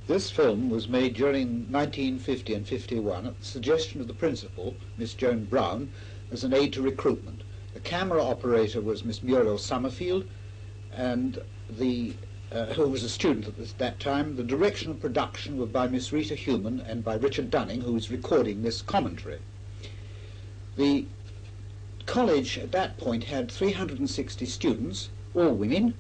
This film was made during 1950 and 51 at the suggestion of the principal, Miss Joan Brown, as an aid to recruitment. The camera operator was Miss Muriel Somerfield, and who was a student at that time. The direction of production were by Miss Rita Human and by Richard Dunning, who was recording this commentary. The college at that point had 360 students, all women,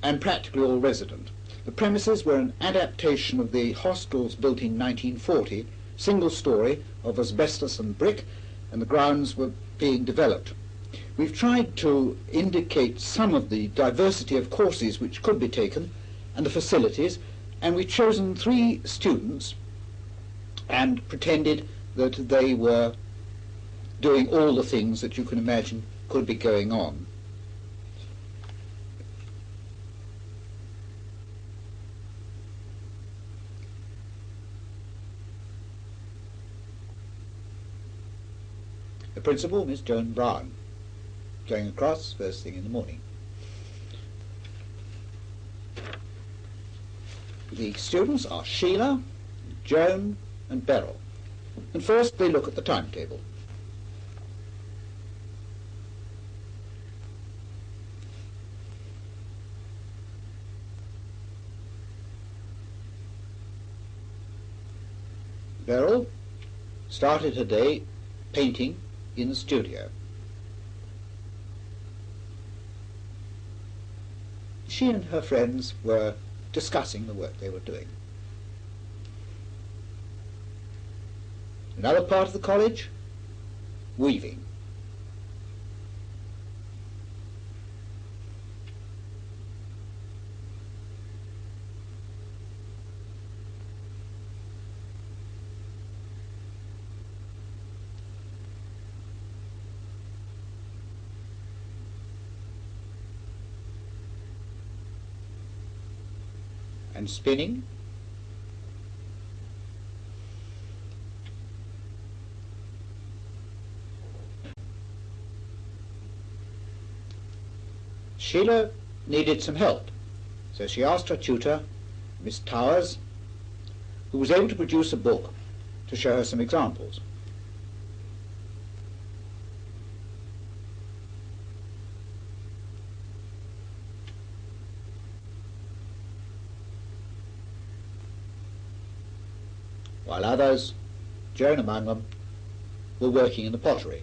and practically all resident. The premises were an adaptation of the hostels built in 1940, single story of asbestos and brick, and the grounds were being developed. We've tried to indicate some of the diversity of courses which could be taken and the facilities, and we've chosen 3 students and pretended that they were doing all the things that you can imagine could be going on. The principal, Miss Joan Brown, going across first thing in the morning. The students are Sheila, Joan and Beryl. And first they look at the timetable. Beryl started her day painting in the studio. She and her friends were discussing the work they were doing. Another part of the college, weaving. And spinning. Sheila needed some help, so she asked her tutor, Miss Towers, who was able to produce a book to show her some examples. While others, Joan among them, were working in the pottery.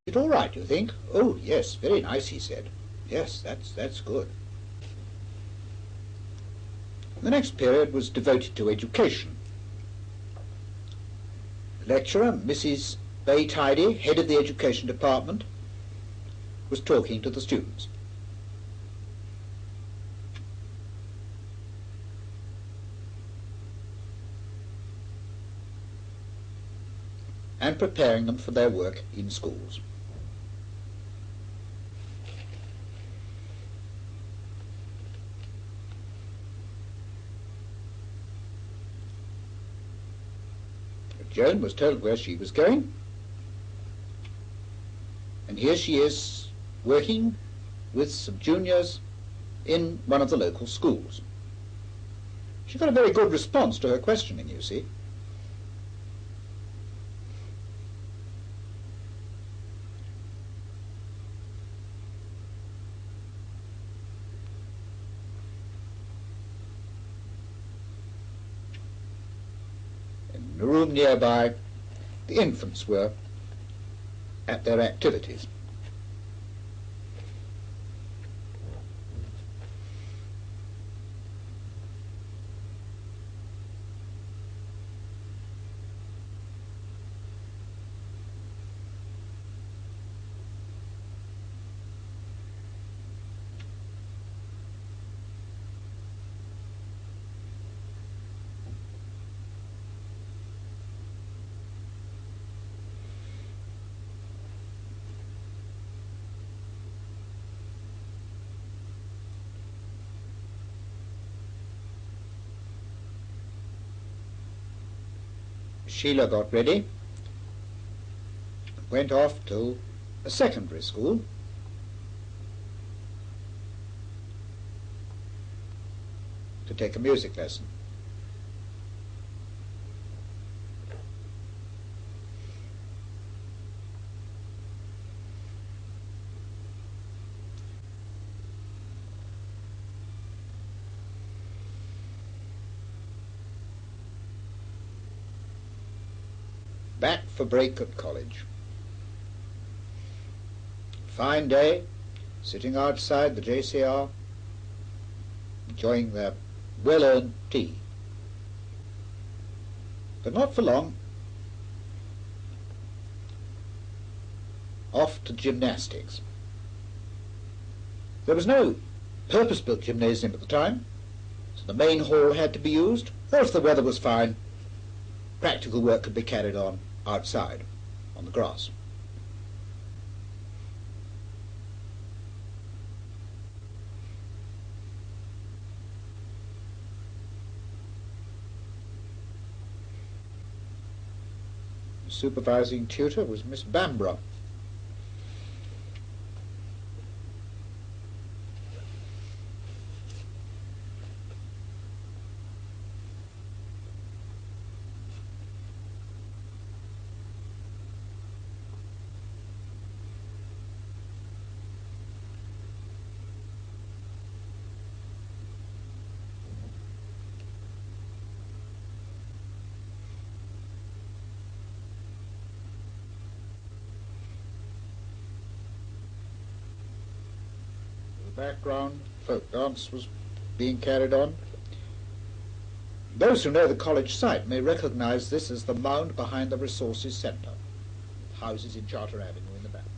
Is it all right, you think? Oh, yes, very nice, he said. Yes, that's good. The next period was devoted to education. The lecturer, Mrs. Bay-Tidy, head of the education department, was talking to the students. And preparing them for their work in schools. Joan was told where she was going, and here she is working with some juniors in one of the local schools. She got a very good response to her questioning, you see. In the room nearby, the infants were at their activities. Sheila got ready, went off to a secondary school, to take a music lesson. Back for break at college. Fine day, sitting outside the JCR, enjoying their well-earned tea. But not for long. Off to gymnastics. There was no purpose-built gymnasium at the time, so the main hall had to be used, or if the weather was fine, practical work could be carried on outside, on the grass. The supervising tutor was Miss Bamborough. Background folk dance was being carried on. Those who know the college site may recognise this as the mound behind the Resources Centre, houses in Charter Avenue in the background.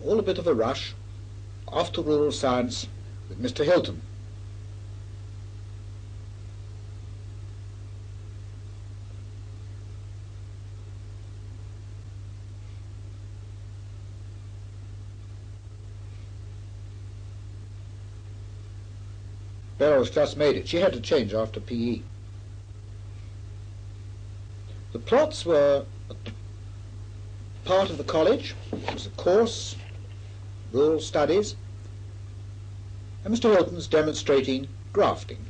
All a bit of a rush, off to rural science with Mr. Hilton. Beryl's just made it. She had to change after PE. The plots were part of the college. It was a course, rural studies, and Mr. Hilton's demonstrating grafting.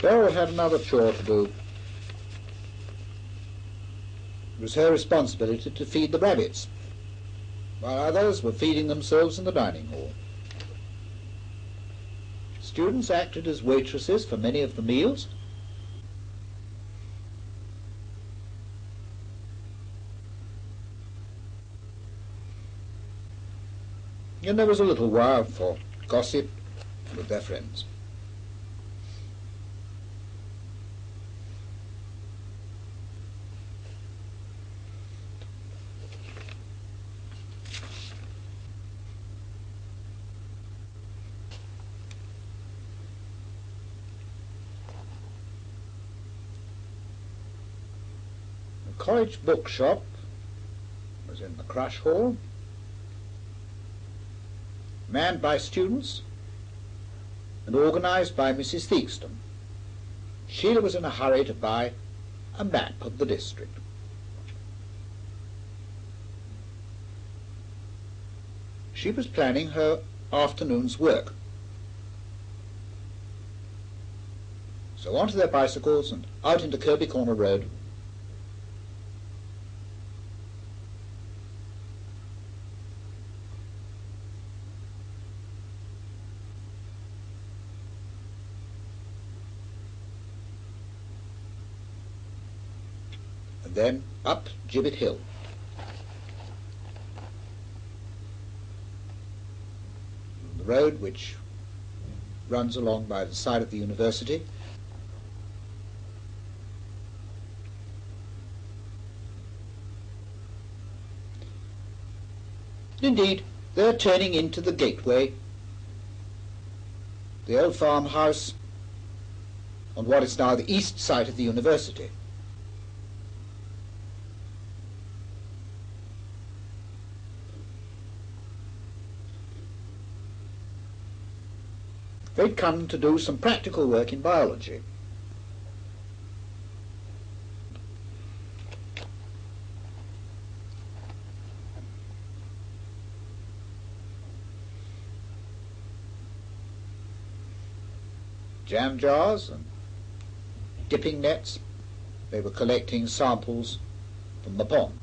Beryl had another chore to do. It was her responsibility to feed the rabbits, while others were feeding themselves in the dining hall. Students acted as waitresses for many of the meals. And there was a little while for gossip with their friends. The college bookshop was in the crush hall, manned by students and organised by Mrs. Theakston. Sheila was in a hurry to buy a map of the district. She was planning her afternoon's work. So onto their bicycles and out into Kirby Corner Road. and then up Gibbet Hill. The road which runs along by the side of the university. Indeed, they're turning into the gateway, the old farmhouse on what is now the east side of the university. They'd come to do some practical work in biology. Jam jars and dipping nets. They were collecting samples from the pond.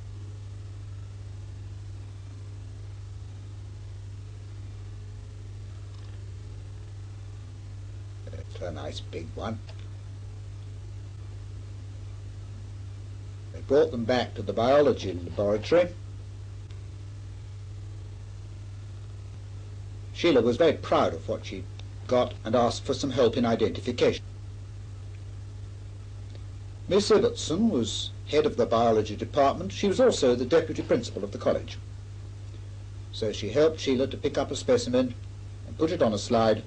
That's a nice big one. They brought them back to the biology laboratory. Sheila was very proud of what she'd got and asked for some help in identification. Miss Ibbotson was head of the biology department. She was also the deputy principal of the college. So she helped Sheila to pick up a specimen and put it on a slide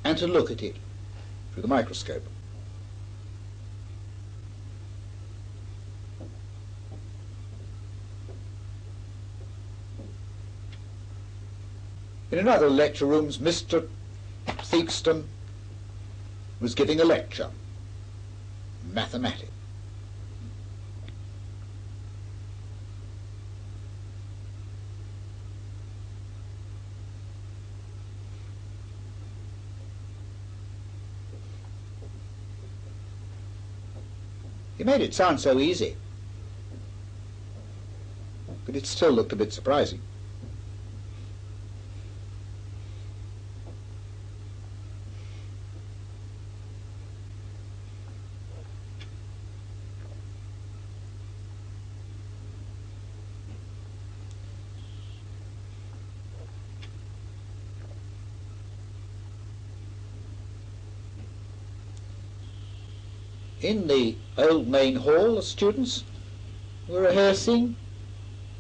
and to look at it through the microscope. In another lecture rooms, Mr. Theakston was giving a lecture, mathematics. He made it sound so easy, but it still looked a bit surprising. In the old main hall, the students were rehearsing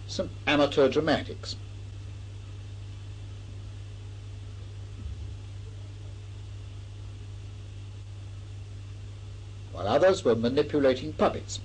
some amateur dramatics. While others were manipulating puppets.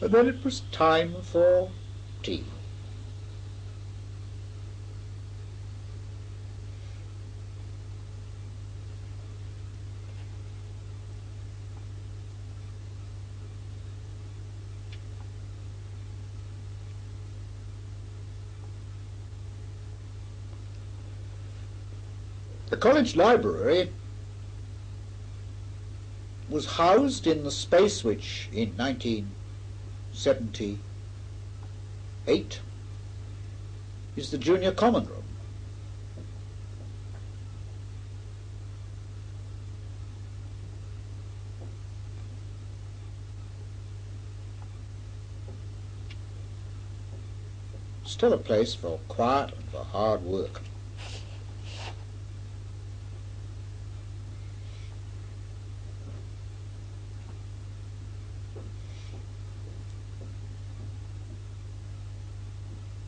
And then it was time for tea. The college library was housed in the space which, in 1978, is the junior common room. Still a place for quiet and for hard work.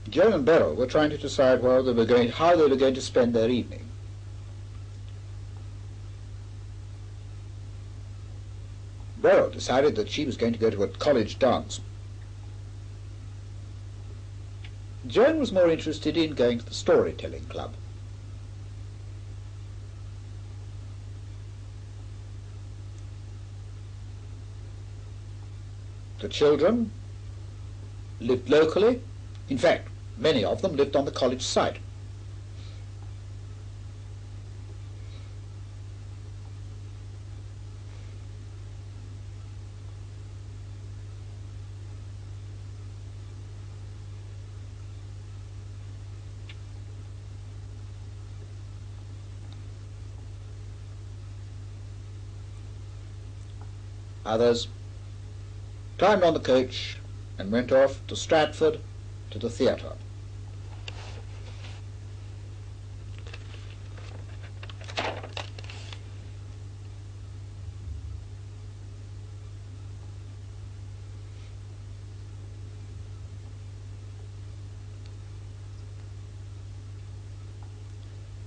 Joan and Beryl were trying to decide how they were going to spend their evening. Beryl decided that she was going to go to a college dance. Joan was more interested in going to the storytelling club. The children lived locally. In fact, many of them lived on the college site. Others climbed on the coach and went off to Stratford to the theatre.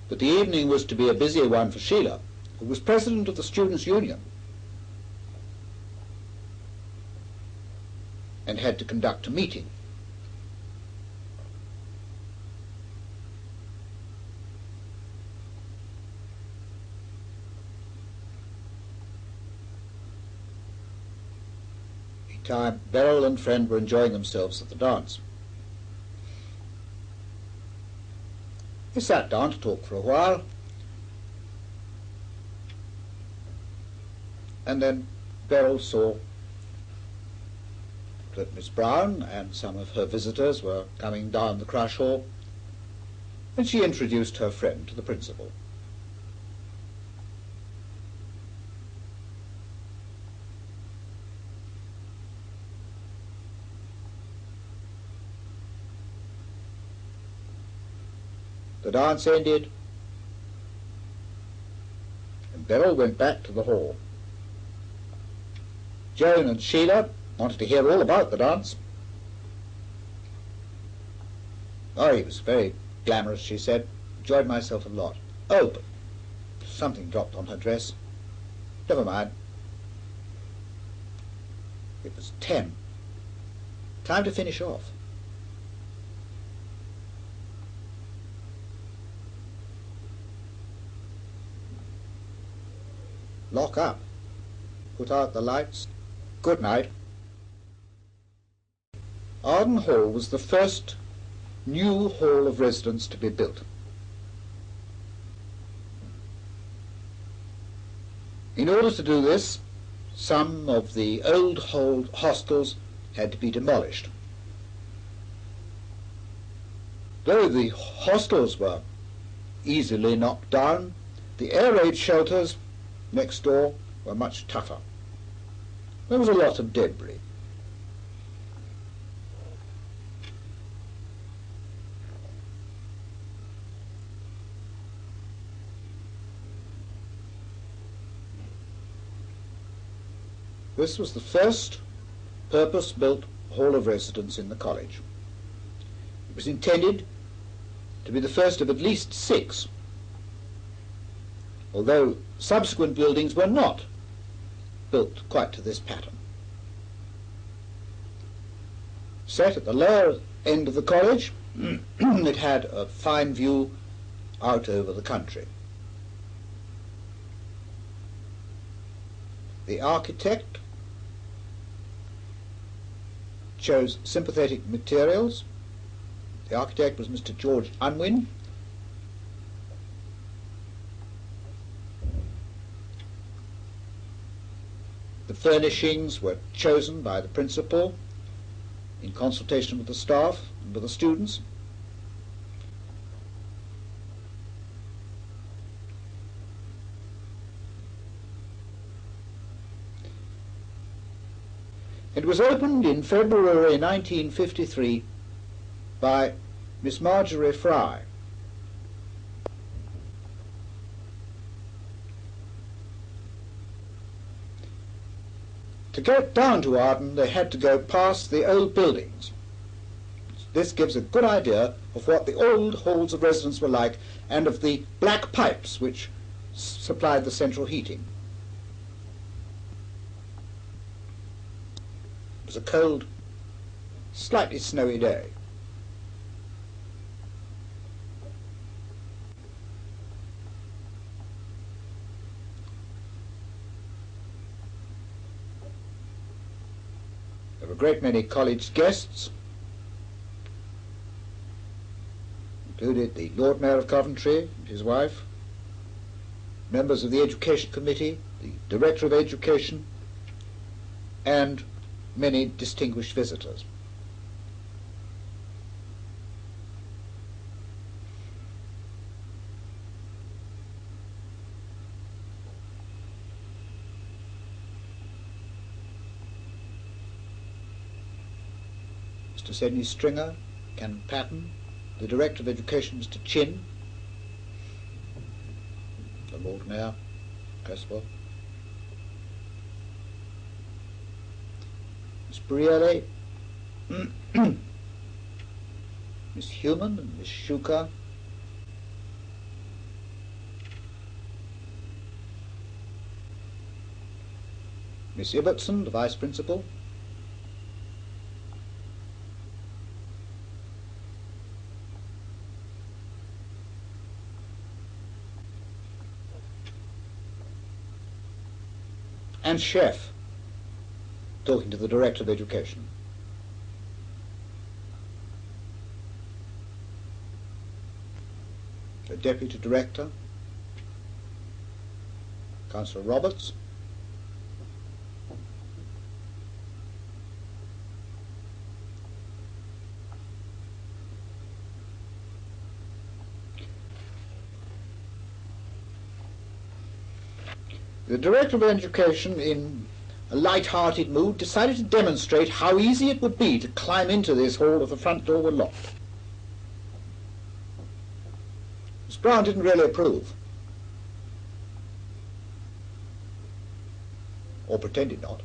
But the evening was to be a busy one for Sheila, who was president of the Students' Union and had to conduct a meeting. Meantime, Beryl and friend were enjoying themselves at the dance. They sat down to talk for a while, and then Beryl saw that Miss Brown and some of her visitors were coming down the crush hall, and she introduced her friend to the principal. The dance ended, and Beryl went back to the hall. Joan and Sheila wanted to hear all about the dance. Oh, he was very glamorous, she said. Enjoyed myself a lot. Oh, but something dropped on her dress. Never mind. It was 10. Time to finish off. Lock up. Put out the lights. Good night. Arden Hall was the first new hall of residence to be built. In order to do this, some of the old hostels had to be demolished. Though the hostels were easily knocked down, the air raid shelters next door were much tougher. There was a lot of debris. This was the first purpose-built hall of residence in the college. It was intended to be the first of at least 6, although subsequent buildings were not built quite to this pattern. Set at the lower end of the college, it had a fine view out over the country. The architect chose sympathetic materials. The architect was Mr. George Unwin. The furnishings were chosen by the principal in consultation with the staff and with the students. It was opened in February 1953 by Miss Marjorie Fry. To get down to Arden, they had to go past the old buildings. This gives a good idea of what the old halls of residence were like and of the black pipes which supplied the central heating. It was a cold, slightly snowy day. There were a great many college guests, included the Lord Mayor of Coventry and his wife, members of the Education Committee, the Director of Education, and many distinguished visitors. Mr. Sidney Stringer, Canon Patton, the Director of Education, Mr. Chin, the Lord Mayor, Creswell, Miss Muriel, Miss Human and Miss Shuka, Miss Ibbotson, the Vice Principal, and Chef, talking to the Director of Education. The Deputy Director, Councillor Roberts, the Director of Education, in a light-hearted mood, decided to demonstrate how easy it would be to climb into this hall if the front door were locked. Miss Brown didn't really approve, or pretended not.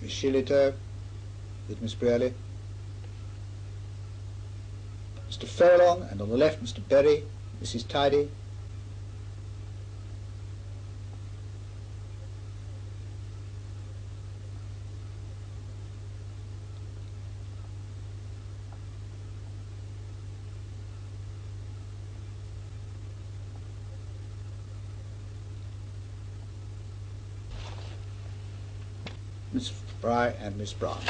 Miss Shillito with Miss Muriel, Mr. Furlong, and on the left Mr. Berry, Mrs. Tidy, Miss Fry and Miss Brown.